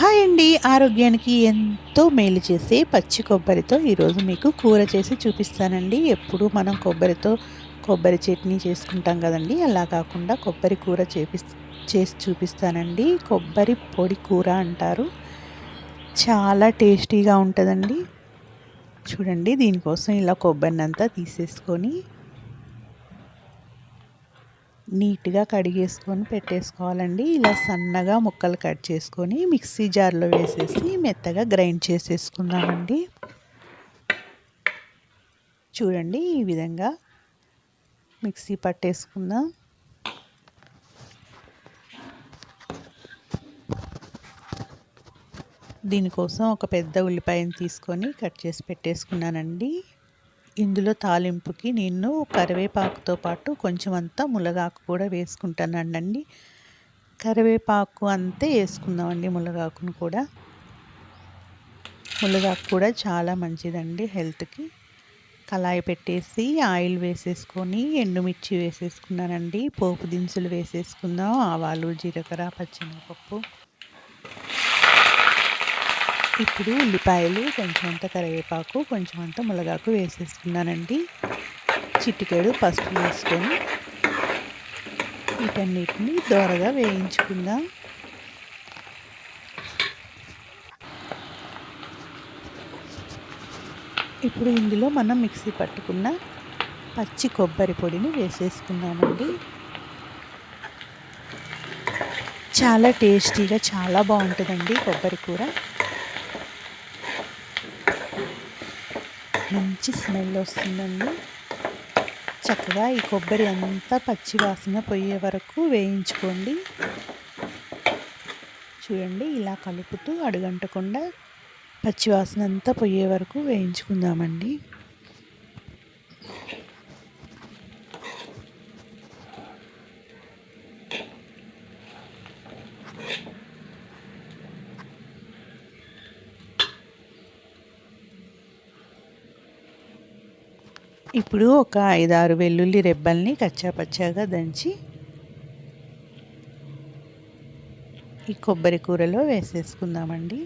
Hi అండి. ఆరోగ్యానికి ఎంతో మేలు చేసే పచ్చి కొబ్బరితో ఈరోజు మీకు కూర చేసి చూపిస్తానండి. ఎప్పుడు మనం కొబ్బరి చట్నీ చేసుకుంటాం కదండీ! అలా కాకుండా కొబ్బరి కూర చేసి చూపిస్తానండి. కొబ్బరి పొడి కూర అంటారు. చాలా టేస్టీగా ఉంటుందండి. చూడండి, దీనికోసం ఇలా కొబ్బరినంతా తీసేసుకొని నీట్‌గా కడిగేసుకొని పెట్టేసుకోవాలండి. ఇలా సన్నగా ముక్కలు కట్ చేసుకొని మిక్సీ జార్‌లో వేసేసి మెత్తగా గ్రైండ్ చేసేసుకుందామండి. చూడండి, ఈ విధంగా మిక్సీ పట్టేసుకుందాం. దీనికోసం ఒక పెద్ద ఉల్లిపాయను తీసుకొని కట్ చేసి పెట్టేసుకున్నానండి. ఇందులో తాలింపుకి నేను కరివేపాకుతో పాటు కొంచెం అంతా మునగాకు కూడా వేసుకుంటానండి. కరివేపాకు అంతే వేసుకుందామండి. మునగాకును కూడా, మునగాకు కూడా చాలా మంచిదండి హెల్త్కి. కళాయి పెట్టేసి ఆయిల్ వేసేసుకొని ఎండుమిర్చి వేసేసుకున్నానండి. పోపు దినుసులు వేసేసుకుందాం. ఆవాలు, జీలకర్ర, పచ్చిమిరపప్పు. ఇప్పుడు ఉల్లిపాయలు, కొంచెం అంత కరివేపాకు, కొంచెం అంత మునగాకు వేసేసుకున్నానండి. చిటికెడు పసుపు వేసుకొని వీటన్నిటిని దోరగా వేయించుకుందాం. ఇప్పుడు ఇందులో మనం మిక్సీ పట్టుకున్న పచ్చి కొబ్బరి పొడిని వేసేసుకుందామండి. చాలా టేస్టీగా, చాలా బాగుంటుందండి కొబ్బరి కూర. మంచి స్మెల్ వస్తుందండి. చక్కగా ఈ కొబ్బరి అంతా పచ్చి వాసన పోయే వరకు వేయించుకోండి. చూడండి, ఇలా కలుపుతూ అడుగంటకుండా పచ్చివాసన అంతా పోయే వరకు వేయించుకుందామండి. ఇప్పుడు ఒక 5-6 వెల్లుల్లి రెబ్బల్ని కచ్చాపచ్చాగా దంచి ఈ కొబ్బరి కూరలో వేసేసుకుందామండి.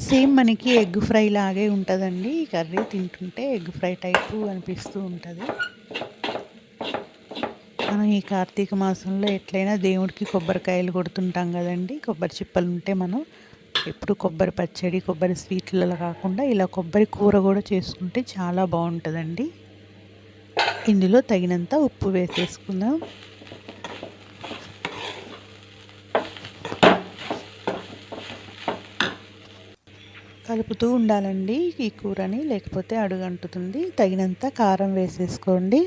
సేమ్ మనకి ఎగ్ ఫ్రై లాగే ఉంటుందండి. ఈ కర్రీ తింటుంటే ఎగ్ ఫ్రై టైపు అనిపిస్తూ ఉంటుంది. మనం ఈ కార్తీక మాసంలో ఎట్లయినా దేవుడికి కొబ్బరికాయలు కొడుతుంటాం కదండి. కొబ్బరి చిప్పలు ఉంటే మనం ఎప్పుడు కొబ్బరి పచ్చడి, కొబ్బరి స్వీట్లలో కాకుండా ఇలా కొబ్బరి కూర కూడా చేసుకుంటే చాలా బాగుంటుందండి. ఇందులో తగినంత ఉప్పు వేసేసుకుందాం. కలుపుతూ ఉండాలండి ఈ కూరని, లేకపోతే అడుగంటుతుంది. తగినంత కారం వేసేసుకోండి.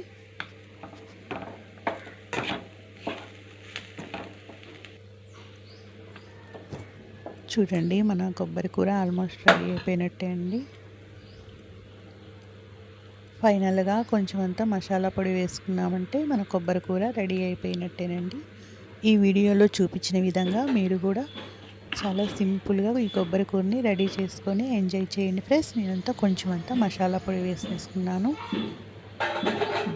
చూడండి, మన కొబ్బరి కూర ఆల్మోస్ట్ రెడీ అయిపోయినట్టే అండి. ఫైనల్గా కొంచెం అంతా మసాలా పొడి వేసుకున్నామంటే మన కొబ్బరి కూర రెడీ అయిపోయినట్టేనండి. ఈ వీడియోలో చూపించిన విధంగా మీరు కూడా చాలా సింపుల్గా ఈ కొబ్బరి కూరని రెడీ చేసుకొని ఎంజాయ్ చేయండి ఫ్రెండ్స్. నేనంతా కొంచెం అంతా మసాలా పొడి వేసేసుకున్నాను.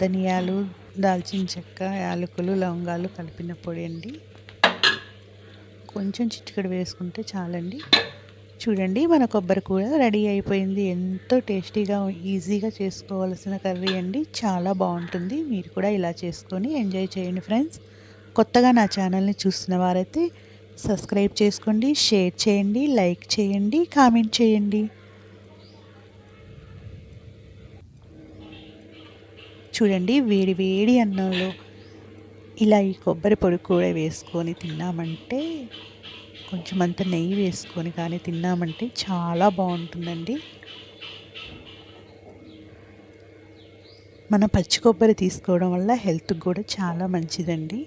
ధనియాలు, దాల్చిన చెక్క, యాలకులు, లవంగాలు కలిపిన పొడి అండి. కొంచెం చిటికెడు వేసుకుంటే చాలండి. చూడండి, మన కొబ్బరి కూర రెడీ అయిపోయింది. ఎంతో టేస్టీగా, ఈజీగా చేసుకోవాల్సిన కర్రీ అండి. చాలా బాగుంటుంది. మీరు కూడా ఇలా చేసుకొని ఎంజాయ్ చేయండి ఫ్రెండ్స్. కొత్తగా నా ఛానల్ని చూస్తున్న వారైతే సబ్స్క్రైబ్ చేసుకోండి, షేర్ చేయండి, లైక్ చేయండి, కామెంట్ చేయండి. చూడండి, వేడి వేడి అన్నంలో ఇలా ఈ కొబ్బరి పొడి కూడా వేసుకొని తిన్నామంటే, కొంచెం అంత నెయ్యి వేసుకొని కానీ తిన్నామంటే చాలా బాగుంటుందండి. మన పచ్చి కొబ్బరి తీసుకోవడం వల్ల హెల్త్కి కూడా చాలా మంచిదండి.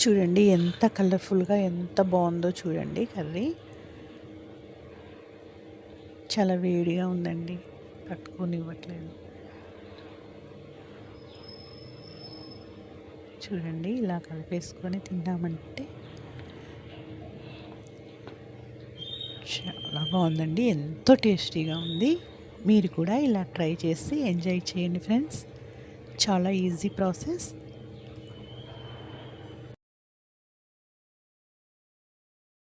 చూడండి, ఎంత కలర్ఫుల్గా, ఎంత బాగుందో చూడండి కర్రీ. చాలా వేడిగా ఉందండి, పట్టుకొని ఇవ్వట్లేదు. చూడండి ఇలా కలిపేసుకొని తిన్నామంటే చాలా బాగుందండి, ఎంతో టేస్టీగా ఉంది. మీరు కూడా ఇలా ట్రై చేసి ఎంజాయ్ చేయండి ఫ్రెండ్స్. చాలా ఈజీ ప్రాసెస్.